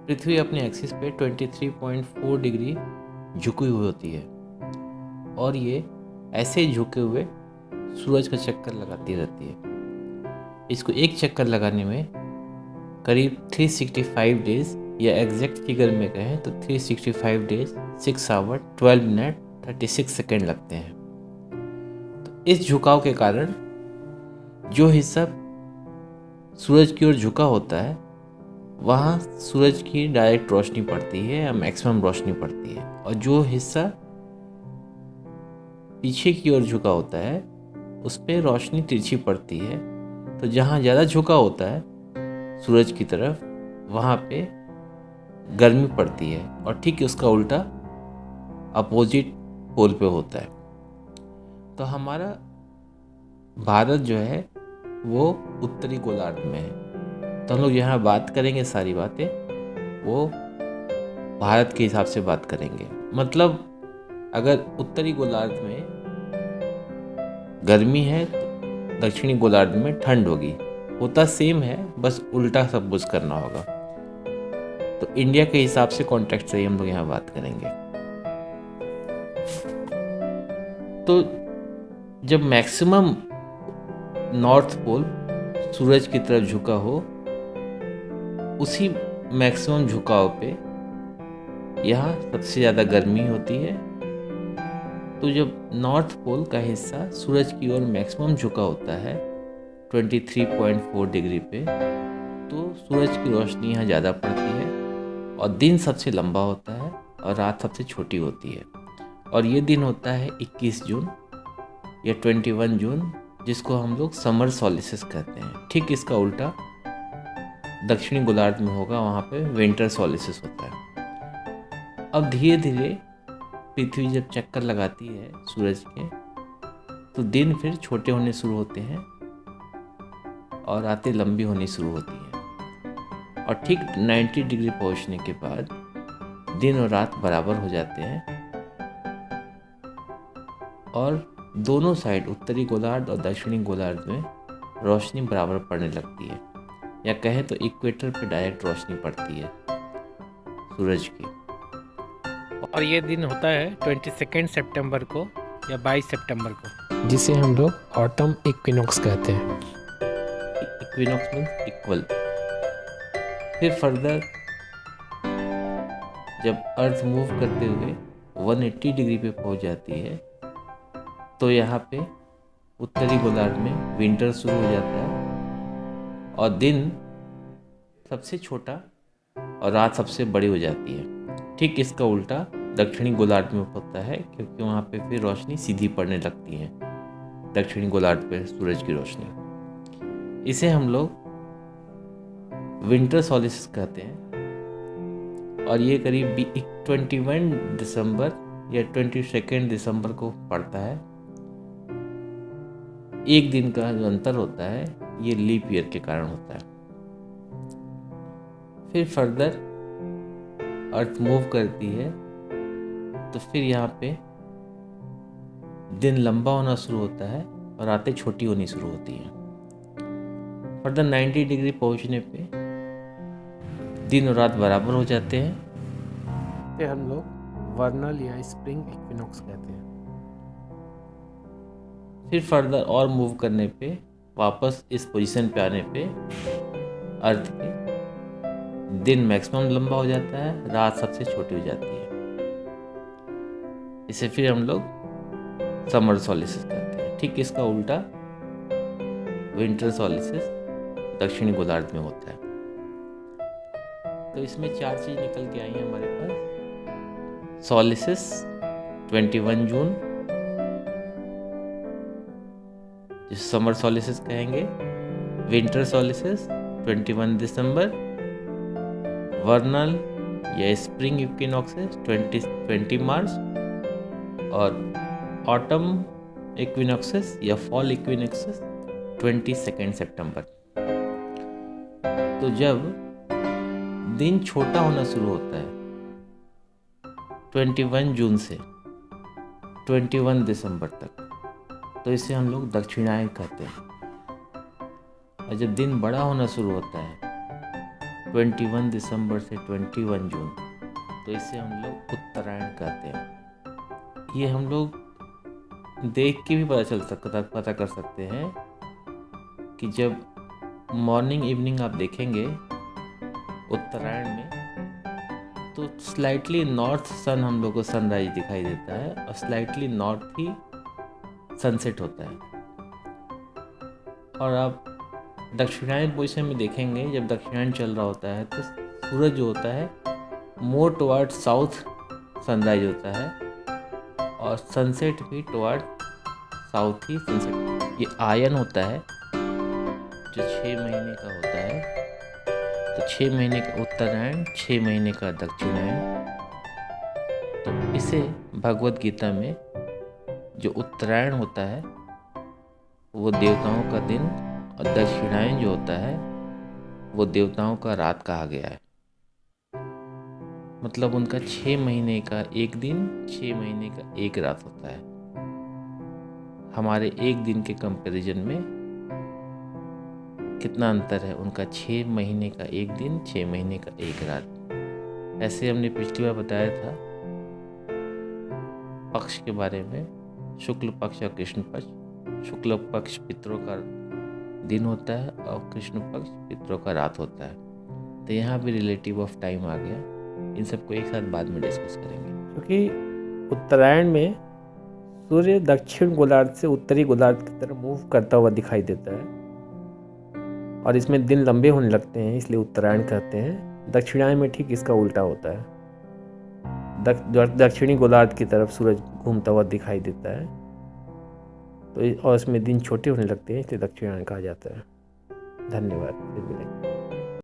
पृथ्वी अपने एक्सिस पे 23.4 डिग्री झुकी हुई होती है और ये ऐसे ही झुके हुए सूरज का चक्कर लगाती रहती है। इसको एक चक्कर लगाने में करीब 365 डेज या एग्जैक्ट फिगर में कहें तो 365 डेज 6 आवर 12 मिनट 36 सेकेंड लगते हैं। तो इस झुकाव के कारण जो हिस्सा सूरज की ओर झुका होता है वहाँ सूरज की डायरेक्ट रोशनी पड़ती है या मैक्सिमम रोशनी पड़ती है, और जो हिस्सा पीछे की ओर झुका होता है उस पर रोशनी तिरछी पड़ती है। तो जहाँ ज़्यादा झुका होता है सूरज की तरफ वहाँ पे गर्मी पड़ती है, और ठीक उसका उल्टा अपोजिट पोल पे होता है। तो हमारा भारत जो है वो उत्तरी गोलार्ध में है, तो हम लोग यहाँ बात करेंगे सारी बातें वो भारत के हिसाब से बात करेंगे। मतलब अगर उत्तरी गोलार्ध में गर्मी है तो दक्षिणी गोलार्ध में ठंड होगी। होता सेम है, बस उल्टा सब कुछ करना होगा। तो इंडिया के हिसाब से कॉन्टेक्स्ट से ही हम लोग यहाँ बात करेंगे। तो जब मैक्सिमम नॉर्थ पोल सूरज की तरफ झुका हो, उसी मैक्सिमम झुकाव पे यहाँ सबसे ज़्यादा गर्मी होती है। तो जब नॉर्थ पोल का हिस्सा सूरज की ओर मैक्सिमम झुका होता है 23.4 डिग्री पे, तो सूरज की रोशनी यहाँ ज़्यादा पड़ती है और दिन सबसे लंबा होता है और रात सबसे छोटी होती है। और ये दिन होता है 21 जून या 21 जून, जिसको हम लोग समर सॉलिस्टिस कहते हैं। ठीक इसका उल्टा दक्षिणी गोलार्ध में होगा, वहाँ पे विंटर सॉलिस्टिस होता है। अब धीरे धीरे पृथ्वी जब चक्कर लगाती है सूरज के, तो दिन फिर छोटे होने शुरू होते हैं और रातें लंबी होनी शुरू होती हैं, और ठीक 90 डिग्री पहुंचने के बाद दिन और रात बराबर हो जाते हैं और दोनों साइड उत्तरी गोलार्ध और दक्षिणी गोलार्ध में रोशनी बराबर पड़ने लगती है, या कहें तो इक्वेटर पे डायरेक्ट रोशनी पड़ती है सूरज की। और ये दिन होता है 22 सितंबर को या 22 सितंबर को, जिसे हम लोग ऑटम इक्विनॉक्स कहते हैं। Equinox means equal. फिर फर्दर जब अर्थ मूव करते हुए 180 डिग्री पे पहुंच जाती है, तो यहाँ पे उत्तरी गोलार्ध में विंटर शुरू हो जाता है और दिन सबसे छोटा और रात सबसे बड़ी हो जाती है। ठीक इसका उल्टा दक्षिणी गोलार्ध में होता है, क्योंकि वहाँ पे फिर रोशनी सीधी पड़ने लगती है दक्षिणी गोलार्ध पे सूरज की रोशनी। इसे हम लोग विंटर सॉलिस्टिस कहते हैं, और ये करीब 21 दिसंबर या 22 दिसंबर को पड़ता है। एक दिन का जो अंतर होता है ये लीप ईयर के कारण होता है। फिर फर्दर अर्थ मूव करती है, तो फिर यहाँ पे दिन लंबा होना शुरू होता है और रातें छोटी होनी शुरू होती हैं। फर्दर 90 डिग्री पहुँचने पे दिन और रात बराबर हो जाते हैं। इसे हम लोग वर्नल या स्प्रिंग इक्विनॉक्स कहते हैं। फिर फर्दर और मूव करने पे वापस इस पोजीशन पे आने पे अर्थ के दिन मैक्सिमम लंबा हो जाता है, रात सबसे छोटी हो जाती है। इसे फिर हम लोग समर सॉलिस्टिस कहते हैं। ठीक इसका उल्टा विंटर सॉलिस्टिस दक्षिणी गोलार्ध में होता है। तो इसमें 4 चीज निकल के आई हैं हमारे पास। सॉलिस्टिस 21 जून जिसे समर सॉलिस्टिस कहेंगे, विंटर सॉलिस्टिस 21 दिसंबर, वर्नल या स्प्रिंग इक्विनॉक्सेस 20 मार्च, और ऑटम इक्विनॉक्सेस या फॉल इक्विनॉक्सेस 22 सितंबर। तो जब दिन छोटा होना शुरू होता है 21 जून से 21 दिसंबर तक, तो इसे हम लोग दक्षिणायन कहते हैं। और जब दिन बड़ा होना शुरू होता है 21 दिसंबर से 21 जून, तो इसे हम लोग उत्तरायण कहते हैं। ये हम लोग देख के भी पता कर सकते हैं कि जब मॉर्निंग इवनिंग आप देखेंगे उत्तरायण में, तो स्लाइटली नॉर्थ सन हम लोग को सनराइज दिखाई देता है और स्लाइटली नॉर्थ ही सनसेट होता है। और आप दक्षिणायन पोजीशन में देखेंगे, जब दक्षिणायन चल रहा होता है तो सूरज जो होता है मोर टुवर्ड साउथ सनराइज होता है और सनसेट भी टुवर्ड साउथ ही सनसेट। ये आयन होता है जो 6 महीने का होता है, तो 6 महीने का उत्तरायण, 6 महीने का दक्षिणायन। तो इसे भगवत गीता में जो उत्तरायण होता है वो देवताओं का दिन और दक्षिणायन जो होता है वो देवताओं का रात कहा गया है। मतलब उनका 6 महीने का एक दिन, 6 महीने का एक रात होता है। हमारे एक दिन के कंपैरिजन में कितना अंतर है, उनका 6 महीने का एक दिन, 6 महीने का एक रात। ऐसे हमने पिछली बार बताया था पक्ष के बारे में, शुक्ल पक्ष और कृष्ण पक्ष। शुक्ल पक्ष पितरों का दिन होता है और कृष्ण पक्ष पितरों का रात होता है। तो यहाँ भी रिलेटिव ऑफ टाइम आ गया। इन सबको एक साथ बाद में डिस्कस करेंगे। क्योंकि उत्तरायण में सूर्य दक्षिण गोलार्ध से उत्तरी गोलार्ध की तरफ मूव करता हुआ दिखाई देता है और इसमें दिन लंबे होने लगते हैं, इसलिए उत्तरायण कहते हैं। दक्षिणायन में ठीक इसका उल्टा होता है, दक्षिणी गोलार्ध की तरफ सूरज घूमता हुआ दिखाई देता है, तो और इसमें दिन छोटे होने लगते हैं, इसलिए दक्षिणायन कहा जाता है। धन्यवाद, फिर मिलेंगे।